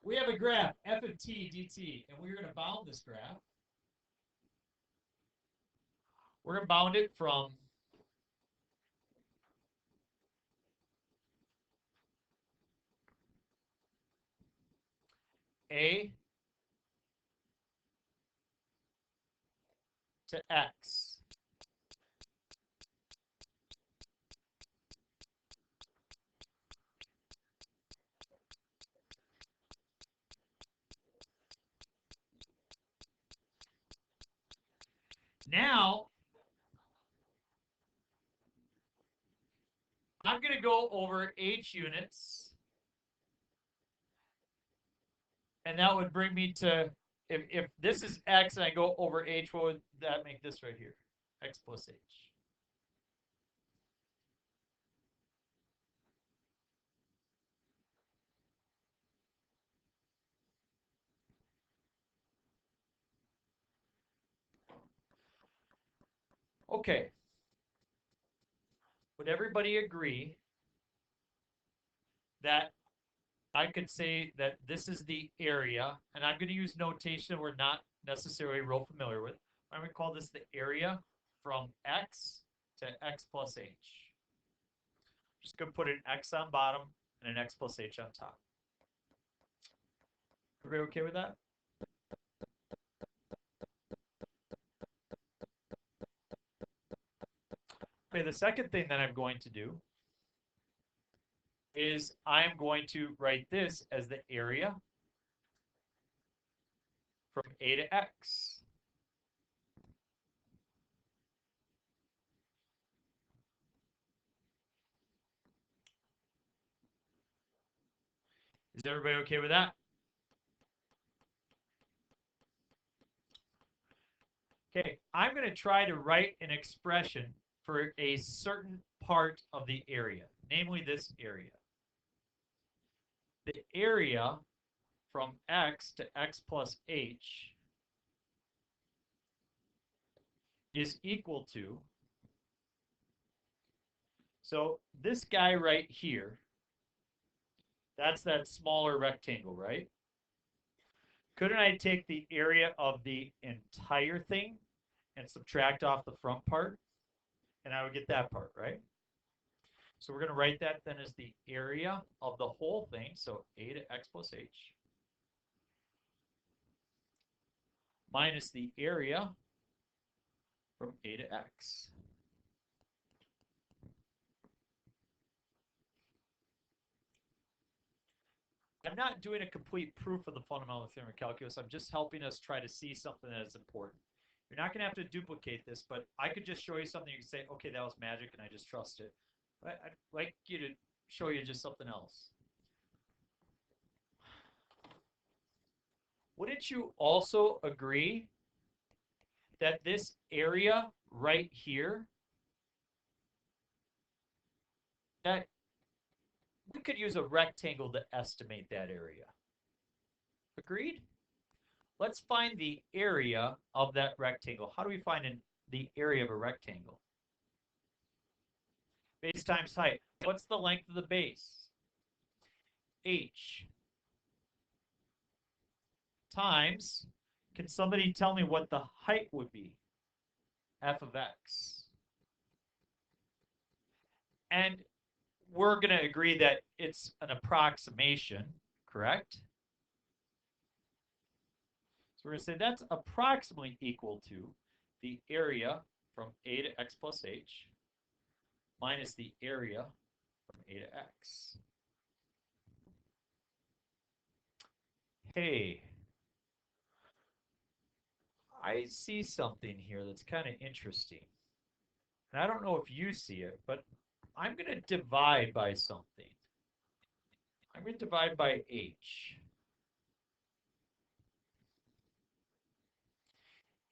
We have a graph, f of t dt, and we're going to bound this graph. We're going to bound it from a to x. Now, I'm going to go over h units, and that would bring me to, if this is x and I go over h, what would that make this right here? X plus h. Okay. Would everybody agree that I could say that this is the area, and I'm going to use notation we're not necessarily real familiar with. I'm going to call this the area from x to x plus h. Just going to put an x on bottom and an x plus h on top. Everybody okay with that? Okay, the second thing that I'm going to do is I'm going to write this as the area from a to x. Is everybody okay with that? Okay, I'm going to try to write an expression for a certain part of the area, namely this area. The area from x to x plus h is equal to, so this guy right here, that's that smaller rectangle, right? Couldn't I take the area of the entire thing and subtract off the front part? And I would get that part, right? So we're going to write that then as the area of the whole thing, so a to x plus h, minus the area from a to x. I'm not doing a complete proof of the fundamental theorem of calculus. I'm just helping us try to see something that is important. You're not going to have to duplicate this, but I could just show you something. You can say, okay, that was magic, and I just trust it. But I'd like you to show you just something else. Wouldn't you also agree that this area right here, that we could use a rectangle to estimate that area? Agreed? Let's find the area of that rectangle. How do we find the area of a rectangle? Base times height. What's the length of the base? H times, can somebody tell me what the height would be? F of x. And we're going to agree that it's an approximation, correct? So we're going to say that's approximately equal to the area from a to x plus h minus the area from a to x. Hey, I see something here that's kind of interesting. And I don't know if you see it, but I'm going to divide by something. I'm going to divide by h.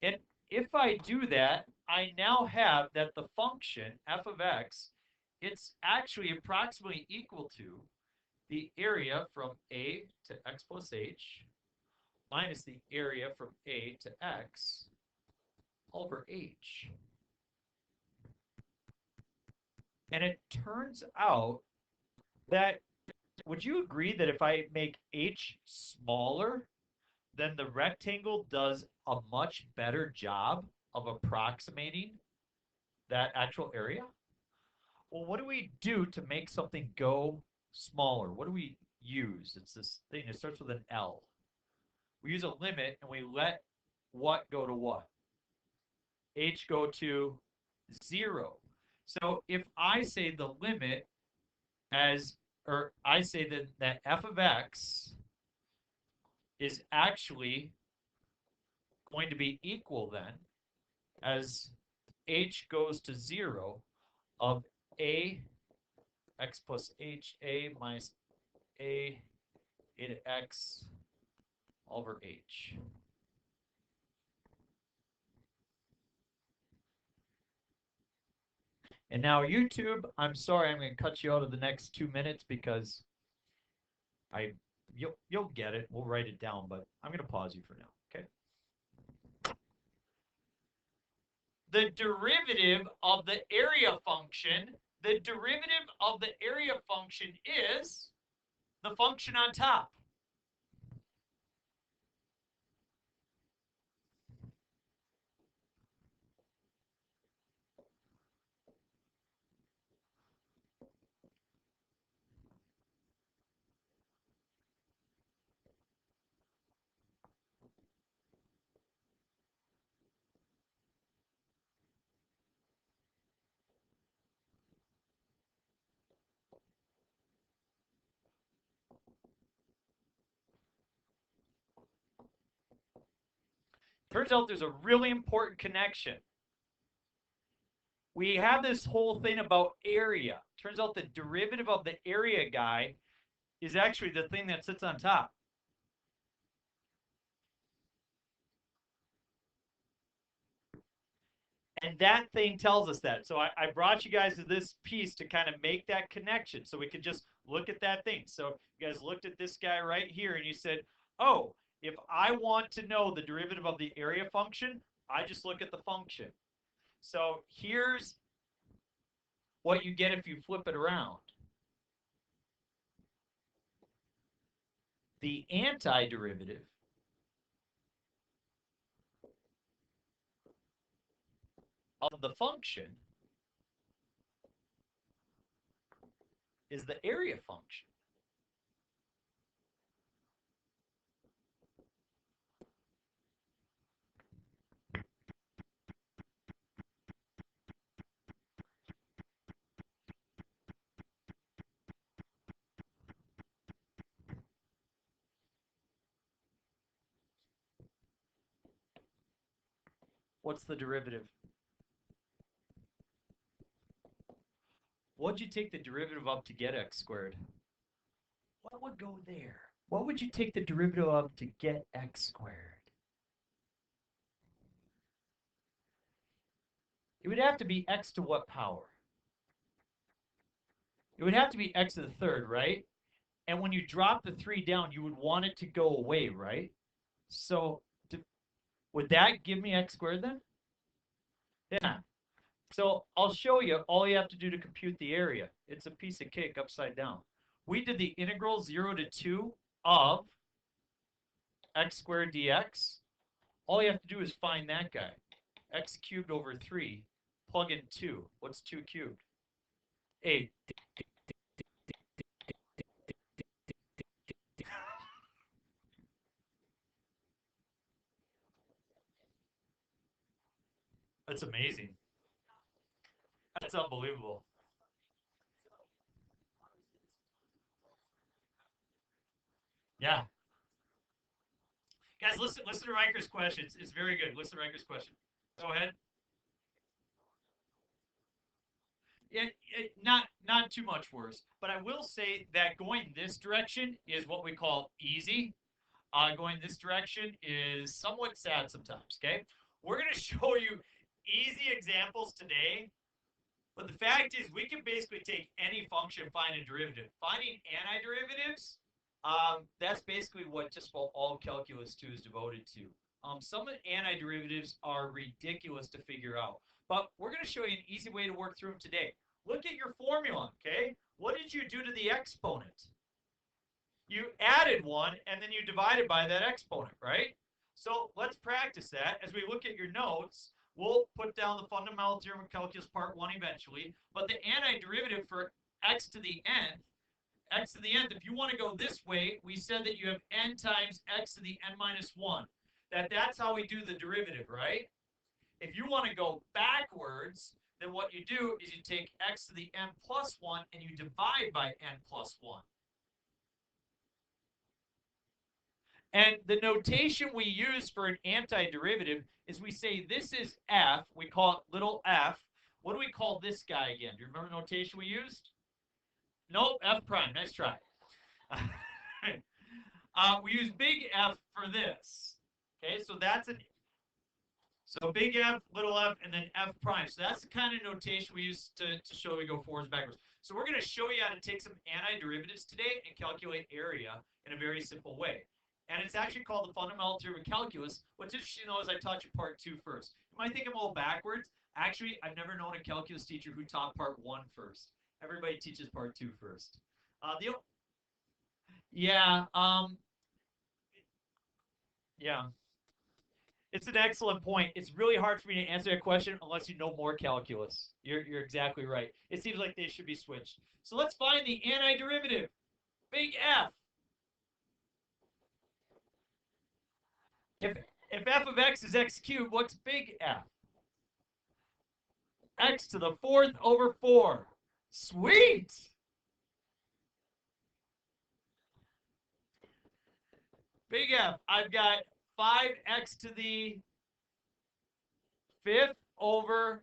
And if I do that, I now have that the function f of x, it's actually approximately equal to the area from a to x plus h minus the area from a to x over h. And it turns out that would you agree that if I make h smaller, then the rectangle does a much better job of approximating that actual area? Well, what do we do to make something go smaller? What do we use? It's this thing. It starts with an L. We use a limit, and we let what go to what? H go to 0. So if I say the limit as, or I say that f of x is actually going to be equal then, as h goes to 0, of a x plus h, a minus a to x over h. And now YouTube, I'm sorry, I'm going to cut you out of the next 2 minutes because you'll get it. We'll write it down, but I'm going to pause you for now. Okay. The derivative of the area function, is the function on top. Turns out there's a really important connection. We have this whole thing about area. Turns out the derivative of the area guy is actually the thing that sits on top. And that thing tells us that. So I brought you guys to this piece to kind of make that connection so we could just look at that thing. So you guys looked at this guy right here and you said, oh, if I want to know the derivative of the area function, I just look at the function. So here's what you get if you flip it around. The antiderivative of the function is the area function. What's the derivative? What'd you take the derivative of to get x squared? What would go there? What would you take the derivative of to get x squared? It would have to be x to what power? It would have to be x to the third, right? And when you drop the 3 down, you would want it to go away, right? So would that give me x squared then? Yeah. So I'll show you all you have to do to compute the area. It's a piece of cake upside down. We did the integral 0 to 2 of x squared dx. All you have to do is find that guy. X cubed over 3, plug in 2. What's 2 cubed? 8. That's amazing. That's unbelievable. Yeah. Guys, listen to Riker's question. It's very good. Listen to Riker's question. Go ahead. Not too much worse, but I will say that going this direction is what we call easy. Going this direction is somewhat sad sometimes. Okay, we're going to show you easy examples today, but the fact is we can basically take any function and find a derivative. Finding antiderivatives, that's basically what just about all calculus 2 is devoted to. Some of the antiderivatives are ridiculous to figure out, but we're going to show you an easy way to work through them today. Look at your formula, okay? What did you do to the exponent? You added 1, and then you divided by that exponent, right? So let's practice that. As we look at your notes, we'll put down the fundamental theorem of calculus part 1 eventually, but the antiderivative for x to the nth, if you want to go this way, we said that you have n times x to the n minus 1. That's how we do the derivative, right? If you want to go backwards, then what you do is you take x to the n plus 1 and you divide by n plus 1. And the notation we use for an antiderivative is we say this is f. We call it little f. What do we call this guy again? Do you remember the notation we used? Nope, f prime. Nice try. We use big F for this. Okay, so that's an so big F, little f, and then f prime. So that's the kind of notation we use to show we go forwards, backwards. So we're going to show you how to take some antiderivatives today and calculate area in a very simple way. And it's actually called the fundamental theorem of calculus. What's interesting, though, is I taught you part 2 first. You might think I'm a little backwards. Actually, I've never known a calculus teacher who taught part 1 first. Everybody teaches part 2 first. Yeah, yeah. It's an excellent point. It's really hard for me to answer that question unless you know more calculus. You're exactly right. It seems like they should be switched. So let's find the antiderivative. Big F. If f of x is x cubed, what's big F? X to the 4th over 4. Sweet! Big F, I've got 5x to the 5th over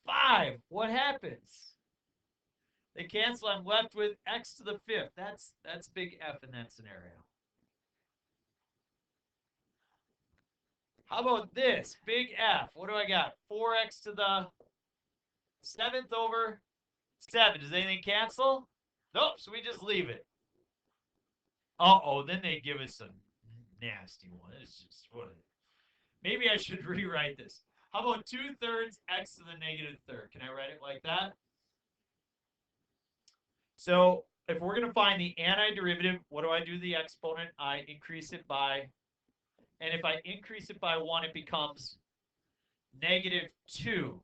5. What happens? They cancel. I'm left with x to the 5th. That's big F in that scenario. How about this? Big F. What do I got? 4x to the 7th over 7. Does anything cancel? Nope, so we just leave it. Uh-oh, then they give us a nasty one. It's just what it is. Maybe I should rewrite this. How about 2/3 x to the negative 3rd? Can I write it like that? So if we're going to find the antiderivative, what do I do to the exponent? I increase it by, and if I increase it by 1, it becomes -2.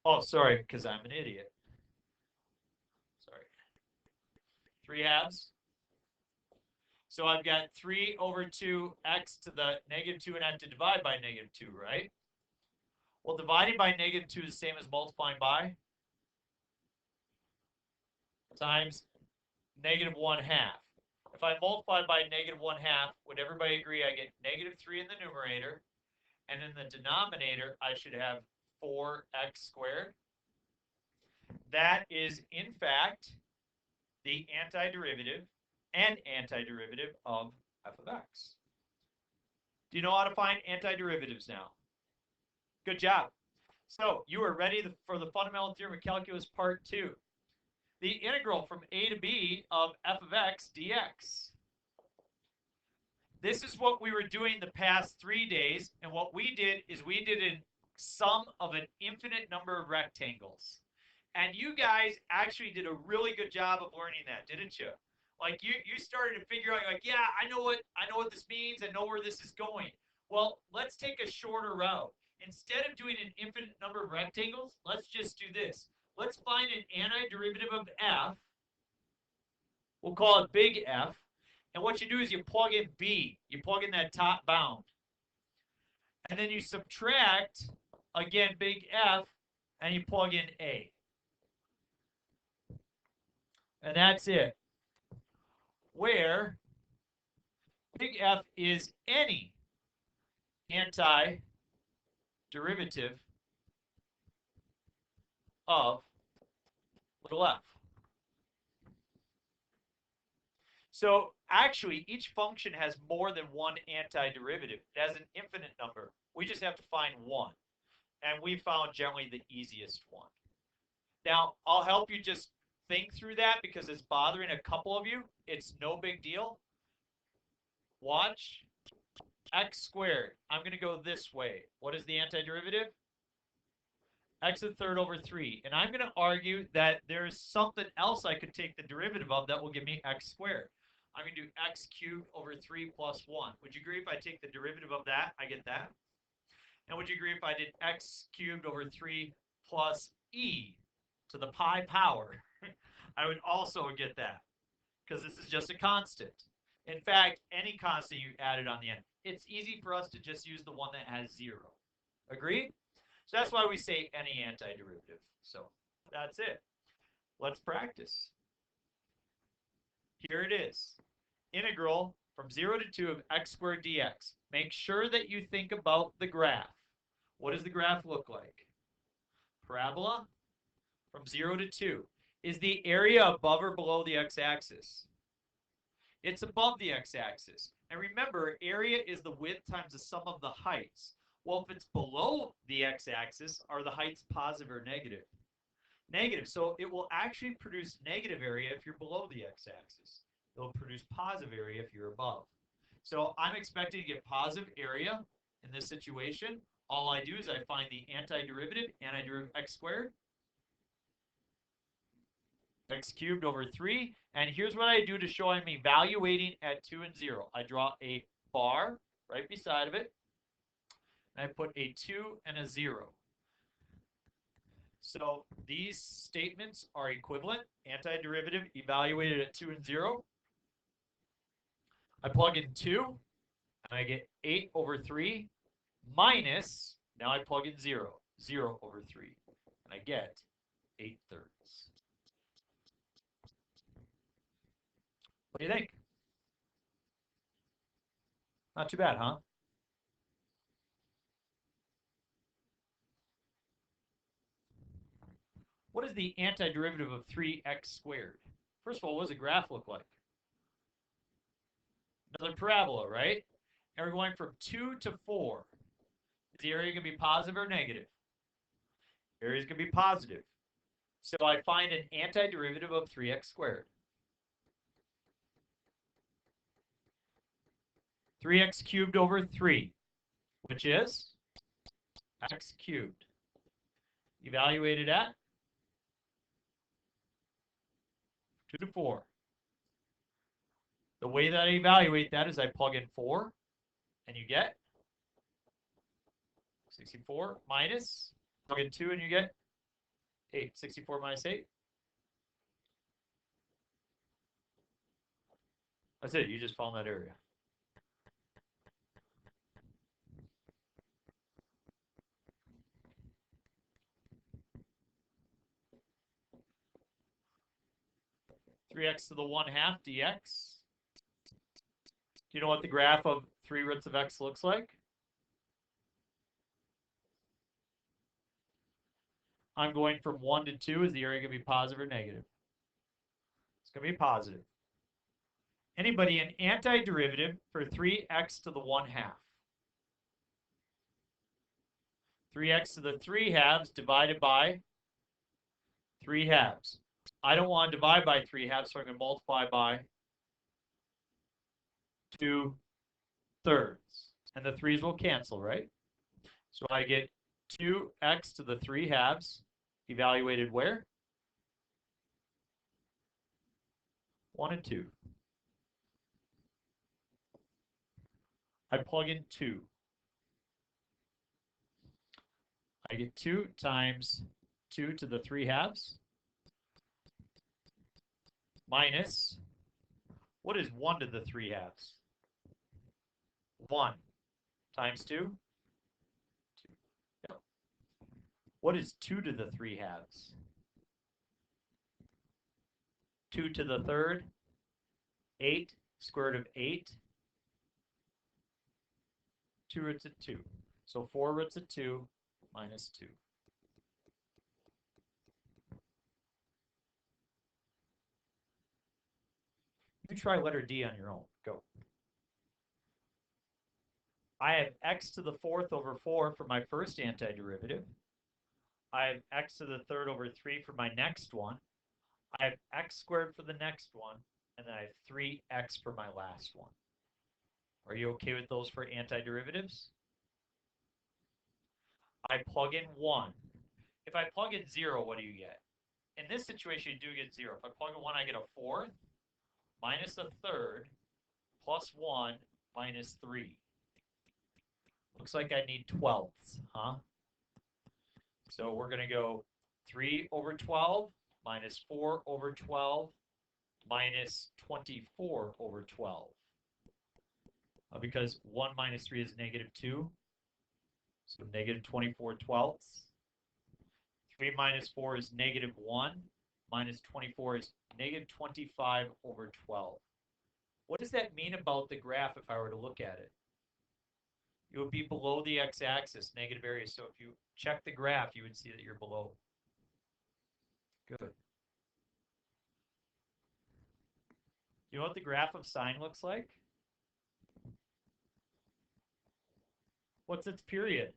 Oh, sorry, because I'm an idiot. Sorry. 3/2. So I've got 3 over 2 x to the -2, and I have to divide by -2, right? Well, dividing by -2 is the same as multiplying by times -1/2. If I multiply by -1/2, would everybody agree I get -3 in the numerator, and in the denominator I should have 4x squared? That is, in fact, the antiderivative of f of x. Do you know how to find antiderivatives now? Good job. So you are ready for the fundamental theorem of calculus part 2. The integral from a to b of f of x dx. This is what we were doing the past 3 days, and what we did is we did a sum of an infinite number of rectangles. And you guys actually did a really good job of learning that, didn't you? Like you started to figure out, like, yeah, I know what this means, I know where this is going. Well, let's take a shorter route. Instead of doing an infinite number of rectangles, let's just do this. Let's find an antiderivative of f. We'll call it big F. And what you do is you plug in b. You plug in that top bound. And then you subtract, again, big F, and you plug in a. And that's it. Where big F is any antiderivative of little f. So actually, each function has more than one antiderivative. It has an infinite number. We just have to find one. And we found generally the easiest one. Now, I'll help you just think through that because it's bothering a couple of you. It's no big deal. Watch. X squared. I'm going to go this way. What is the antiderivative? x to the third over 3. And I'm going to argue that there's something else I could take the derivative of that will give me x squared. I'm going to do x cubed over 3 plus 1. Would you agree if I take the derivative of that, I get that? And would you agree if I did x cubed over 3 plus e to the pi power? I would also get that, because this is just a constant. In fact, any constant you added on the end. It's easy for us to just use the one that has 0. Agreed? So that's why we say any antiderivative. So that's it. Let's practice. Here it is. Integral from 0 to 2 of x squared dx. Make sure that you think about the graph. What does the graph look like? Parabola from 0 to 2. Is the area above or below the x-axis? It's above the x-axis. And remember, area is the width times the sum of the heights. Well, if it's below the x-axis, are the heights positive or negative? Negative. So it will actually produce negative area if you're below the x-axis. It will produce positive area if you're above. So I'm expecting to get positive area in this situation. All I do is I find the antiderivative, x squared, x cubed over 3. And here's what I do to show I'm evaluating at 2 and 0. I draw a bar right beside of it. And I put a 2 and a 0. So these statements are equivalent. Antiderivative evaluated at 2 and 0. I plug in 2, and I get 8 over 3 minus, now I plug in 0, 0 over 3, and I get 8 thirds. What do you think? Not too bad, huh? What is the antiderivative of 3x squared? First of all, what does the graph look like? Another parabola, right? And we're going from 2 to 4. Is the area going to be positive or negative? Area is going to be positive. So I find an antiderivative of 3x squared. 3x cubed over 3, which is x cubed. Evaluated at 2 to 4. The way that I evaluate that is I plug in 4, and you get 64 minus, plug in 2, and you get 8. 64 minus 8. That's it. You just found that area. Three x to the 1/2 dx. Do you know what the graph of 3 roots of x looks like? I'm going from 1 to 2. Is the area going to be positive or negative? It's going to be positive. Anybody, an antiderivative for 3x to the 1/2. 3x to the 3/2 divided by 3/2. I don't want to divide by 3/2, so I'm going to multiply by 2 thirds. And the 3's will cancel, right? So I get 2x to the 3/2 evaluated where? 1 and 2. I plug in 2. I get 2 times 2 to the 3/2 minus, what is 1 to the 3/2? 1 times 2? 2. Yep. What is 2 to the 3/2? 2 to the 3rd? 8. Square root of 8. 2 roots of 2. So 4 roots of 2 minus 2. You try letter D on your own. Go. I have x to the 4th over 4 for my first antiderivative. I have x to the 3rd over 3 for my next one. I have x squared for the next one. And then I have 3x for my last one. Are you okay with those for antiderivatives? I plug in 1. if I plug in 0, what do you get? In this situation, you do get 0. If I plug in 1, I get a fourth minus a third plus 1 minus 3. Looks like I need twelfths, huh? So we're going to go 3 over 12 minus 4 over 12 minus 24 over 12. Because 1 minus 3 is negative 2. So negative 24 twelfths. 3 minus 4 is negative 1. Minus 24 is negative 25 over 12. What does that mean about the graph if I were to look at it? It would be below the x-axis, negative area. So if you check the graph, you would see that you're below. Good. You know what the graph of sine looks like? What's its period?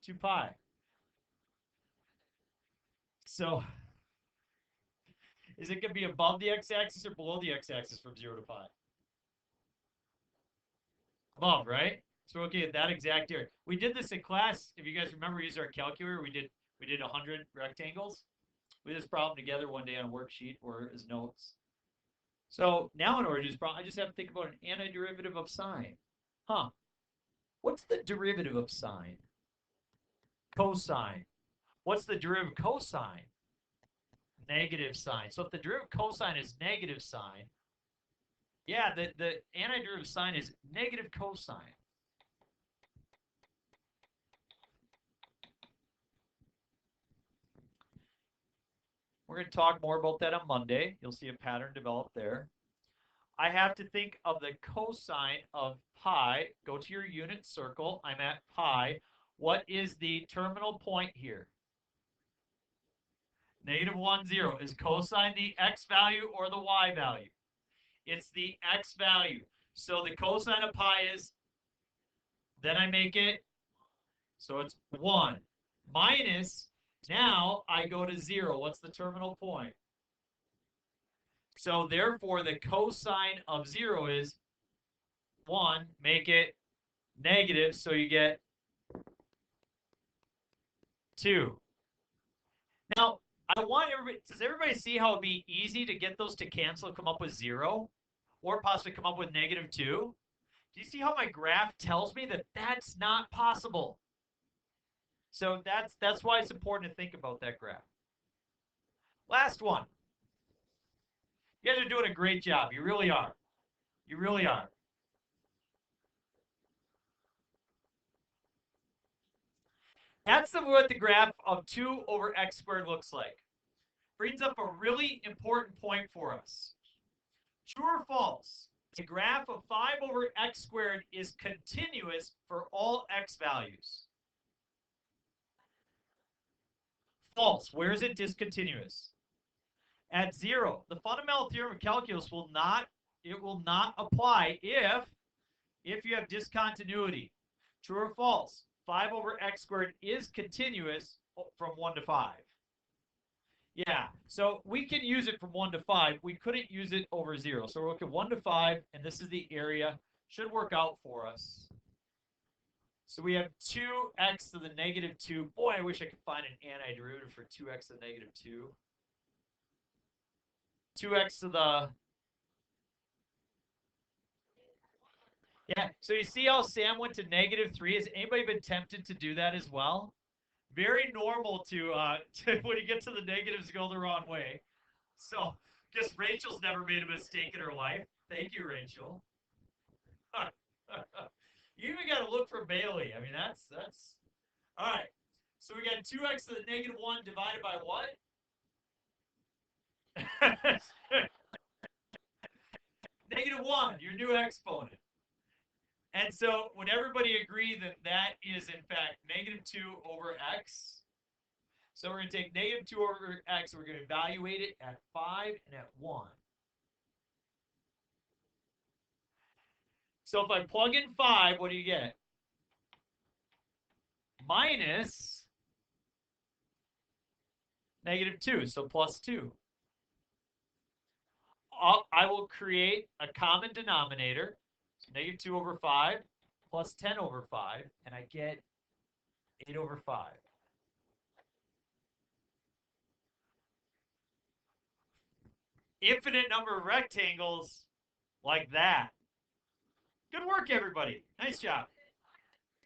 2 pi. So is it going to be above the x-axis or below the x-axis from 0 to pi? Above, right? So we're looking at that exact area. We did this in class. If you guys remember, we used our calculator. We did 100 rectangles. We did this problem together one day on a worksheet or as notes. So now in order to do this problem, I just have to think about an antiderivative of sine. Huh. What's the derivative of sine? Cosine. What's the derivative of cosine? Negative sine. So if the derivative of cosine is negative sine, yeah, the antiderivative of sine is negative cosine. We're going to talk more about that on Monday. You'll see a pattern develop there. I have to think of the cosine of pi. Go to your unit circle. I'm at pi. What is the terminal point here? Negative 1, 0. Is cosine the x value or the y value? It's the x value. So the cosine of pi is, then I make it, so it's 1. Minus, now I go to 0. What's the terminal point? So therefore, the cosine of 0 is 1. Make it negative, so you get 2. Now, I want everybody, does everybody see how it'd be easy to get those to cancel, come up with 0? Or possibly come up with negative 2? Do you see how my graph tells me that that's not possible? So that's why it's important to think about that graph. Last one. You guys are doing a great job. You really are. You really are. That's what the graph of 2 over x squared looks like. Brings up a really important point for us. True or false? The graph of 5 over x squared is continuous for all x values. False. Where is it discontinuous? At 0. The fundamental theorem of calculus will not apply if you have discontinuity. True or false? 5 over x squared is continuous from 1 to 5. Yeah, so we can use it from 1 to 5. We couldn't use it over 0. So we're looking at 1 to 5, and this is the area. Should work out for us. So we have 2x to the negative 2. Boy, I wish I could find an antiderivative for 2x to the negative 2. 2x to the... Yeah, so you see how Sam went to negative 3? Has anybody been tempted to do that as well? Very normal to when you get to the negatives, go the wrong way. So, guess Rachel's never made a mistake in her life. Thank you, Rachel. You even got to look for Bailey. I mean, that's all right. So we got 2x to the negative 1 divided by what? Negative 1, your new exponent. And so would everybody agree that that is, in fact, negative 2 over x? So we're going to take negative 2 over x, and we're going to evaluate it at 5 and at 1. So if I plug in 5, what do you get? Minus negative 2, so plus 2. I will create a common denominator. So negative 2 over 5 plus 10 over 5, and I get 8 over 5. infinite number of rectangles like that. Good work, everybody. Nice job.